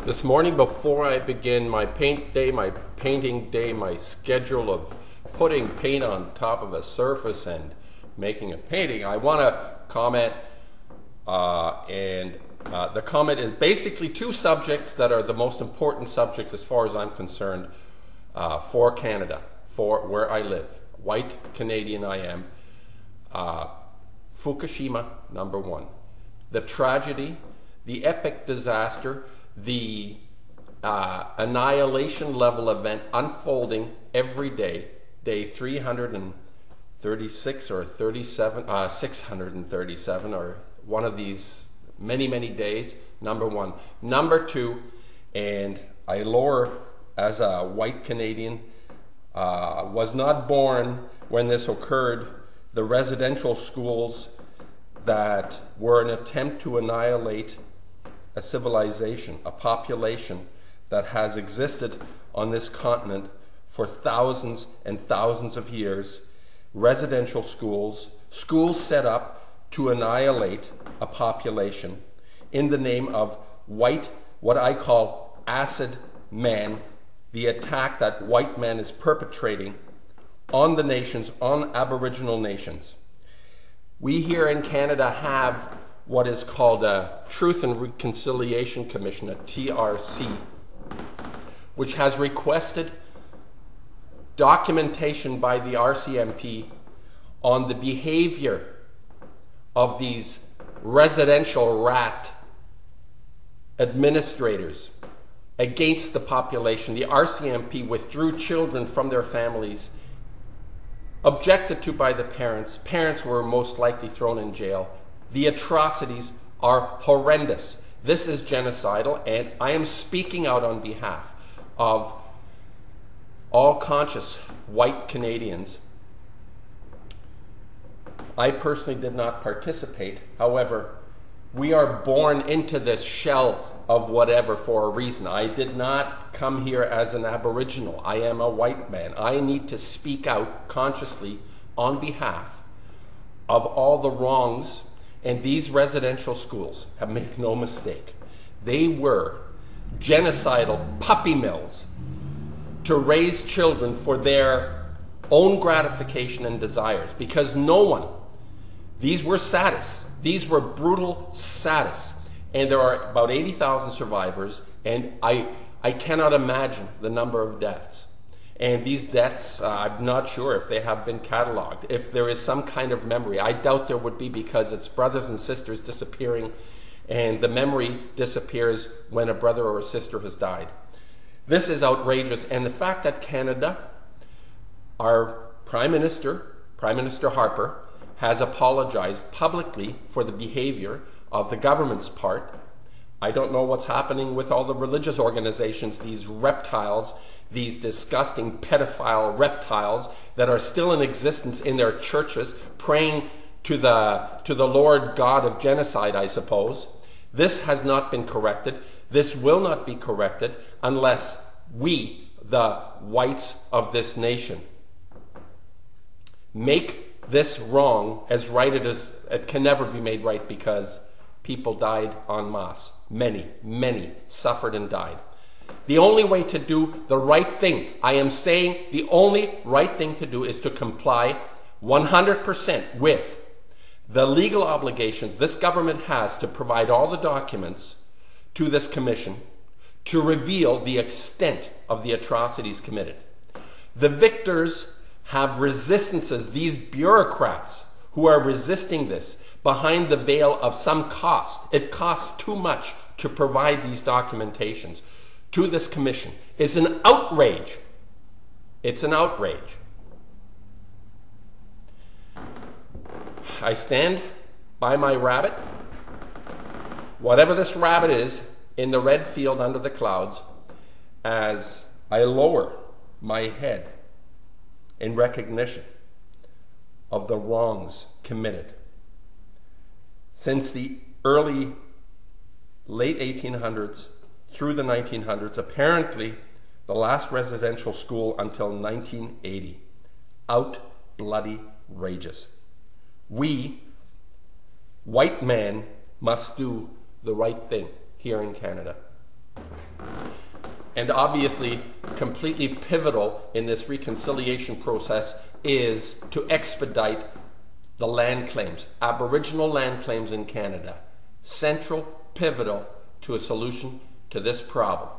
This morning, before I begin my painting day, my schedule of putting paint on top of a surface and making a painting, I want to comment, the comment is basically two subjects that are the most important subjects as far as I'm concerned for Canada, for where I live. White Canadian I am. Fukushima, number one. The tragedy, the epic disaster, the annihilation level event unfolding every day, day 336 or 37, 637, or one of these many days, number one. Number two, and I lower as a white Canadian, was not born when this occurred, the residential schools that were an attempt to annihilate a civilization, a population that has existed on this continent for thousands and thousands of years. Residential schools, schools set up to annihilate a population in the name of white, what I call acid man, the attack that white man is perpetrating on the nations, on Aboriginal nations. We here in Canada have what is called a Truth and Reconciliation Commission, a TRC, which has requested documentation by the RCMP on the behavior of these residential rat administrators against the population. The RCMP withdrew children from their families, objected to by the parents. Parents were most likely thrown in jail. The atrocities are horrendous. This is genocidal, and I am speaking out on behalf of all conscious white Canadians. I personally did not participate. However, we are born into this shell of whatever for a reason. I did not come here as an Aboriginal. I am a white man. I need to speak out consciously on behalf of all the wrongs. And these residential schools, have made no mistake, they were genocidal puppy mills to raise children for their own gratification and desires, because no one, these were sadists, these were brutal sadists, and there are about 80,000 survivors, and I cannot imagine the number of deaths. And these deaths, I'm not sure if they have been cataloged, if there is some kind of memory. I doubt there would be, because it's brothers and sisters disappearing, and the memory disappears when a brother or a sister has died. This is outrageous, and the fact that Canada, our Prime Minister Harper, has apologized publicly for the behavior of the government's part. I don't know what's happening with all the religious organizations, these reptiles, these disgusting pedophile reptiles that are still in existence in their churches, praying to the Lord God of genocide, I suppose. This has not been corrected. This will not be corrected unless we, the whites of this nation, make this wrong as right as it can never be made right, because people died en masse. Many suffered and died. The only way to do the right thing, I am saying the only right thing to do, is to comply 100% with the legal obligations this government has to provide all the documents to this commission to reveal the extent of the atrocities committed. The victors have resistances, these bureaucrats who are resisting this, behind the veil of some cost. It costs too much to provide these documentations to this commission. It's an outrage. It's an outrage. I stand by my rabbit, whatever this rabbit is, in the red field under the clouds, as I lower my head in recognition of the wrongs committed since the late 1800s through the 1900s, apparently the last residential school until 1980. Out bloody rages. We, white men, must do the right thing here in Canada. And obviously, completely pivotal in this reconciliation process is to expedite the land claims, Aboriginal land claims in Canada. Central, pivotal to a solution to this problem.